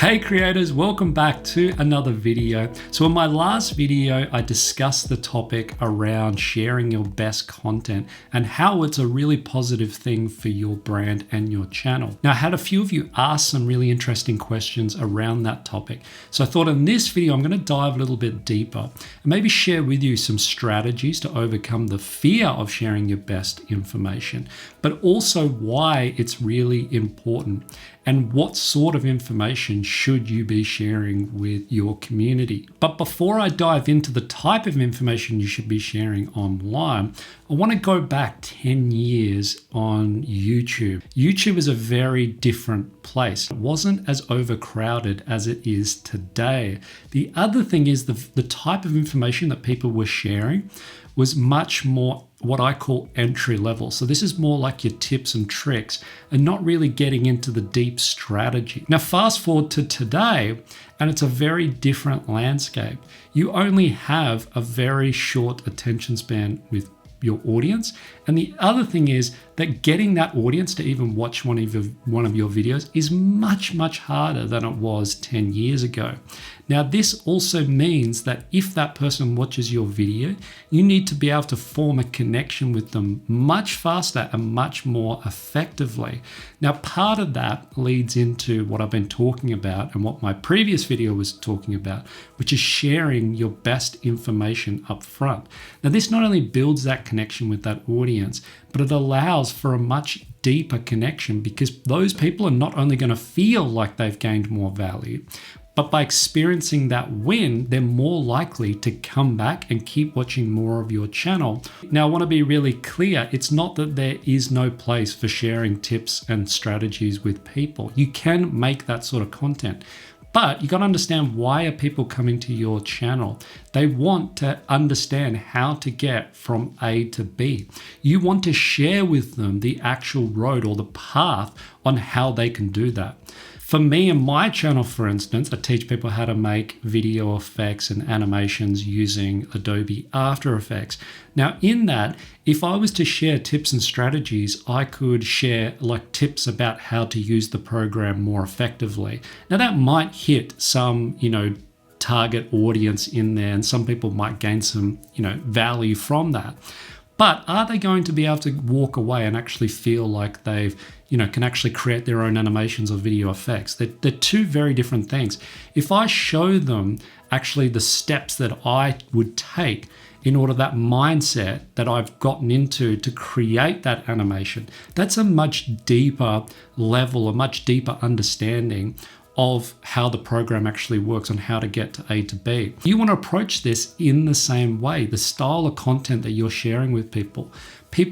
Hey creators, welcome back to another video. So in my last video, I discussed the topic around sharing your best content and how it's a really positive thing for your brand and your channel. Now, I had a few of you ask some really interesting questions around that topic. So I thought in this video, I'm going to dive a little bit deeper and maybe share with you some strategies to overcome the fear of sharing your best information, but also why it's really important and what sort of information should you be sharing with your community. But before I dive into the type of information you should be sharing online, I want to go back 10 years on YouTube. YouTube is a very different place. It wasn't as overcrowded as it is today. The other thing is the type of information that people were sharing was much more what I call entry level. So this is more like your tips and tricks and not really getting into the deep strategy. Now, fast forward to today, and it's a very different landscape. You only have a very short attention span with your audience. And the other thing is that getting that audience to even watch one of your videos is much, much harder than it was 10 years ago. Now, this also means that if that person watches your video, you need to be able to form a connection with them much faster and much more effectively. Now, part of that leads into what I've been talking about and what my previous video was talking about, which is sharing your best information up front. Now, this not only builds that connection with that audience, but it allows for a much deeper connection because those people are not only going to feel like they've gained more value, but by experiencing that win, they're more likely to come back and keep watching more of your channel. Now, I want to be really clear. It's not that there is no place for sharing tips and strategies with people. You can make that sort of content. But you got to understand, why are people coming to your channel? They want to understand how to get from A to B. You want to share with them the actual road or the path on how they can do that. For me and my channel, for instance, I teach people how to make video effects and animations using Adobe After Effects. Now, in that, if I was to share tips and strategies, I could share like tips about how to use the program more effectively. Now, that might hit some, target audience in there, and some people might gain some, value from that. But are they going to be able to walk away and actually feel like they've, can actually create their own animations or video effects? They're two very different things. If I show them actually the steps that I would take in order that mindset that I've gotten into to create that animation, that's a much deeper level, a much deeper understanding of how the program actually works and how to get to A to B. You want to approach this in the same way. The style of content that you're sharing with people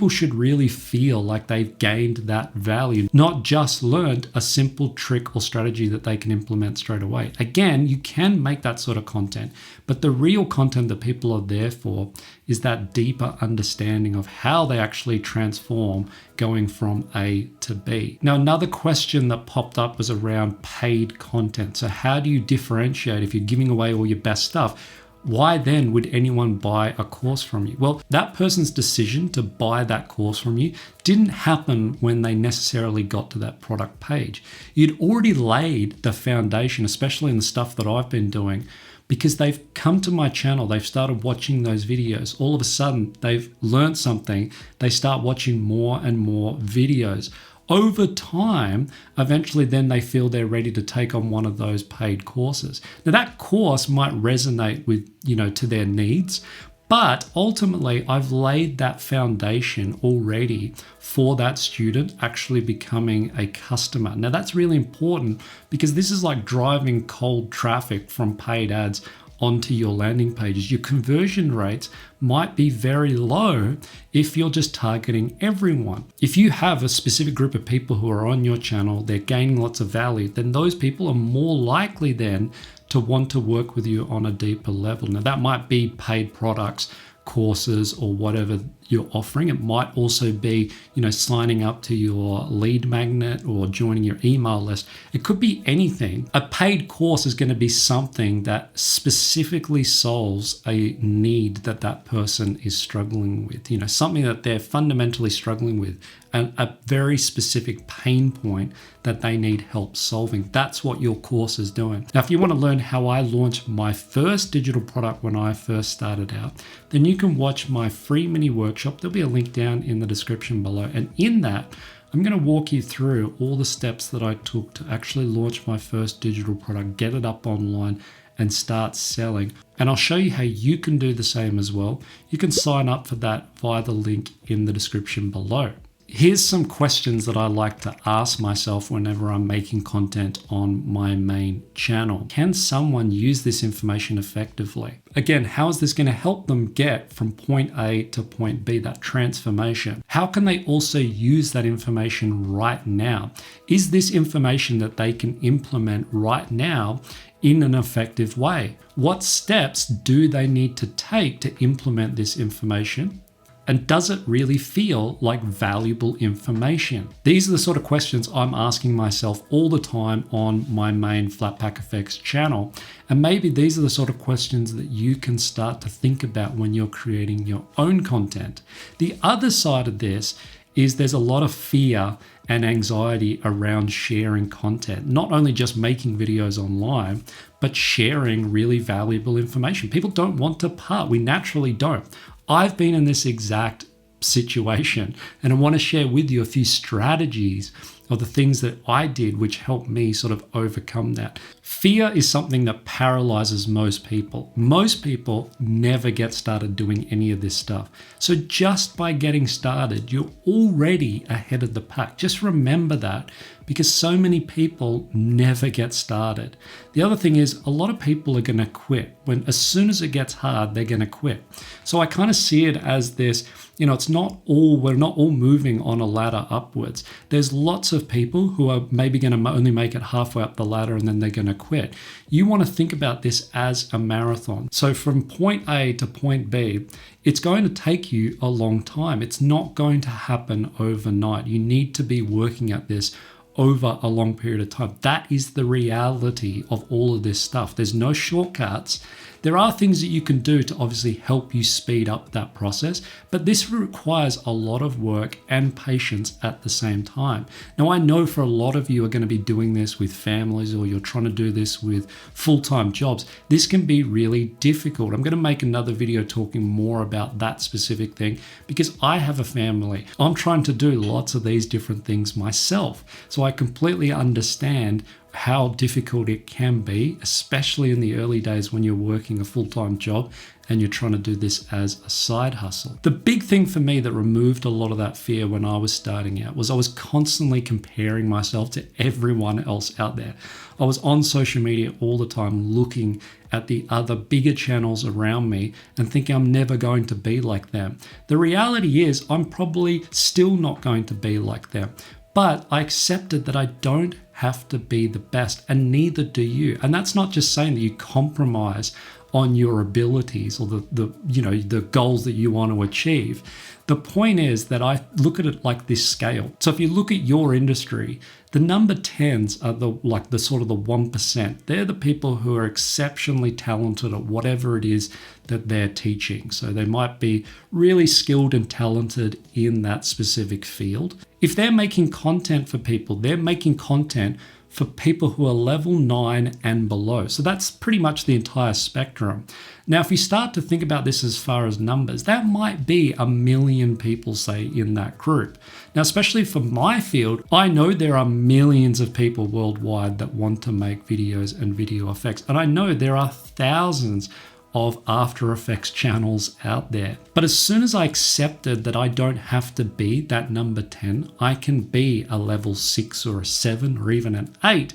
should really feel like they've gained that value, not just learned a simple trick or strategy that they can implement straight away. Again, you can make that sort of content, but the real content that people are there for is that deeper understanding of how they actually transform going from A to B. Now, another question that popped up was around paid content. So how do you differentiate if you're giving away all your best stuff? Why then would anyone buy a course from you? Well, that person's decision to buy that course from you didn't happen when they necessarily got to that product page. You'd already laid the foundation, especially in the stuff that I've been doing, because they've come to my channel, they've started watching those videos. All of a sudden, they've learned something. They start watching more and more videos. Over time, eventually then they feel they're ready to take on one of those paid courses. Now, that course might resonate with, to their needs, but ultimately I've laid that foundation already for that student actually becoming a customer. Now, that's really important because this is like driving cold traffic from paid ads onto your landing pages. Your conversion rates might be very low if you're just targeting everyone. If you have a specific group of people who are on your channel, they're gaining lots of value, then those people are more likely then to want to work with you on a deeper level. Now, that might be paid products, courses, or whatever you're offering. It might also be, signing up to your lead magnet or joining your email list. It could be anything. A paid course is going to be something that specifically solves a need that person is struggling with, something that they're fundamentally struggling with, and a very specific pain point that they need help solving. That's what your course is doing. Now, if you want to learn how I launched my first digital product when I first started out, then you can watch my free mini workshop. There'll be a link down in the description below. And in that, I'm going to walk you through all the steps that I took to actually launch my first digital product, get it up online, and start selling. And I'll show you how you can do the same as well. You can sign up for that via the link in the description below. Here's some questions that I like to ask myself whenever I'm making content on my main channel. Can someone use this information effectively? Again, how is this going to help them get from point A to point B, that transformation? How can they also use that information right now? Is this information that they can implement right now in an effective way? What steps do they need to take to implement this information? And does it really feel like valuable information? These are the sort of questions I'm asking myself all the time on my main Flatpak Effects channel. And maybe these are the sort of questions that you can start to think about when you're creating your own content. The other side of this is there's a lot of fear and anxiety around sharing content, not only just making videos online, but sharing really valuable information. People don't want to part. We naturally don't. I've been in this exact situation, and I want to share with you a few strategies of the things that I did which helped me sort of overcome that. Fear is something that paralyzes most people. Most people never get started doing any of this stuff. So just by getting started, you're already ahead of the pack. Just remember that, because so many people never get started. The other thing is, a lot of people are going to quit. As soon as it gets hard, they're going to quit. So I kind of see it as this, we're not all moving on a ladder upwards. There's lots of people who are maybe going to only make it halfway up the ladder and then they're going to quit. You want to think about this as a marathon. So from point A to point B, it's going to take you a long time. It's not going to happen overnight. You need to be working at this over a long period of time. That is the reality of all of this stuff. There's no shortcuts. There are things that you can do to obviously help you speed up that process, but this requires a lot of work and patience at the same time. Now, I know for a lot of you are going to be doing this with families, or you're trying to do this with full-time jobs. This can be really difficult. I'm going to make another video talking more about that specific thing, because I have a family. I'm trying to do lots of these different things myself. So I completely understand how difficult it can be, especially in the early days when you're working a full-time job and you're trying to do this as a side hustle. The big thing for me that removed a lot of that fear when I was starting out was I was constantly comparing myself to everyone else out there. I was on social media all the time looking at the other bigger channels around me and thinking I'm never going to be like them. The reality is I'm probably still not going to be like them. But I accepted that I don't have to be the best, and neither do you. And that's not just saying that you compromise on your abilities or the goals that you want to achieve. The point is that I look at it like this scale. So if you look at your industry, the number 10s are the sort of the 1%. They're the people who are exceptionally talented at whatever it is that they're teaching. So they might be really skilled and talented in that specific field. If they're making content for people, they're making content for people who are level 9 and below. So that's pretty much the entire spectrum. Now, if you start to think about this as far as numbers, that might be 1 million people, say, in that group. Now, especially for my field, I know there are millions of people worldwide that want to make videos and video effects. And I know there are thousands of After Effects channels out there. But as soon as I accepted that I don't have to be that number 10, I can be a level 6 or a 7 or even an 8,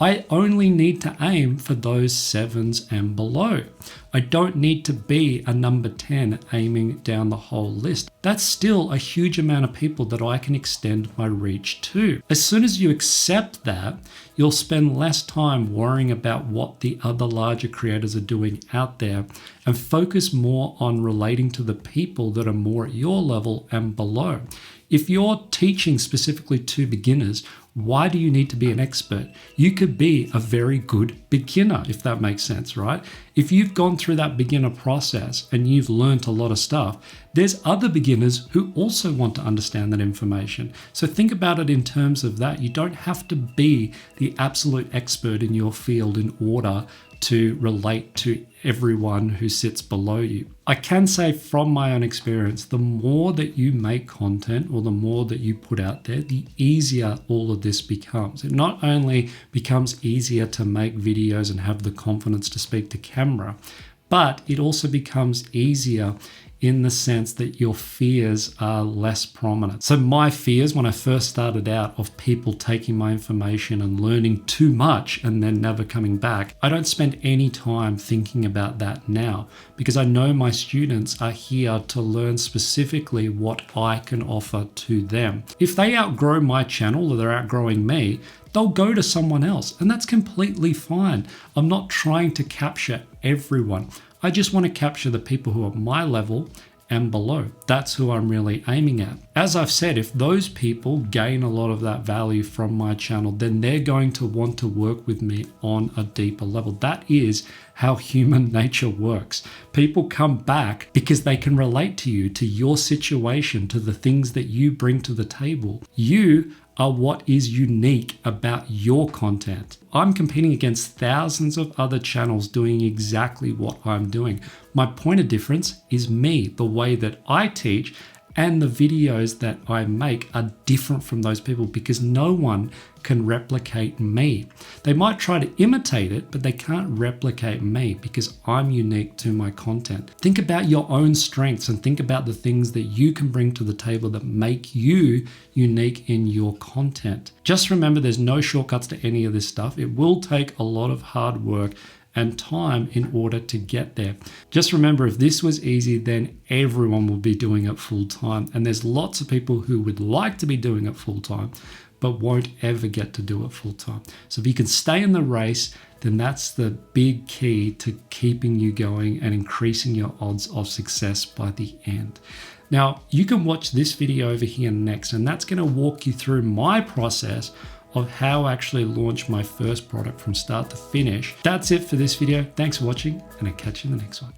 I only need to aim for those 7s and below. I don't need to be a number 10 aiming down the whole list. That's still a huge amount of people that I can extend my reach to. As soon as you accept that, you'll spend less time worrying about what the other larger creators are doing out there and focus more on relating to the people that are more at your level and below. If you're teaching specifically to beginners, why do you need to be an expert? You could be a very good beginner, if that makes sense, right? If you've gone through that beginner process and you've learned a lot of stuff, there's other beginners who also want to understand that information. So think about it in terms of that. You don't have to be the absolute expert in your field in order to relate to everyone who sits below you. I can say from my own experience, the more that you make content or the more that you put out there, the easier all of this becomes. It not only becomes easier to make videos and have the confidence to speak to camera, but it also becomes easier in the sense that your fears are less prominent. So my fears when I first started out of people taking my information and learning too much and then never coming back, I don't spend any time thinking about that now because I know my students are here to learn specifically what I can offer to them. If they outgrow my channel or they're outgrowing me, they'll go to someone else, and that's completely fine. I'm not trying to capture everyone. I just want to capture the people who are my level and below. That's who I'm really aiming at. As I've said, if those people gain a lot of that value from my channel, then they're going to want to work with me on a deeper level. That is how human nature works. People come back because they can relate to you, to your situation, to the things that you bring to the table. You are what is unique about your content. I'm competing against thousands of other channels doing exactly what I'm doing. My point of difference is me, the way that I teach, and the videos that I make are different from those people because no one can replicate me. They might try to imitate it, but they can't replicate me because I'm unique to my content. Think about your own strengths and think about the things that you can bring to the table that make you unique in your content. Just remember, there's no shortcuts to any of this stuff. It will take a lot of hard work and time in order to get there. Just remember, if this was easy, then everyone will be doing it full time. And there's lots of people who would like to be doing it full time, but won't ever get to do it full time. So if you can stay in the race, then that's the big key to keeping you going and increasing your odds of success by the end. Now, you can watch this video over here next, and that's gonna walk you through my process of how I actually launch my first product from start to finish. That's it for this video. Thanks for watching, and I'll catch you in the next one.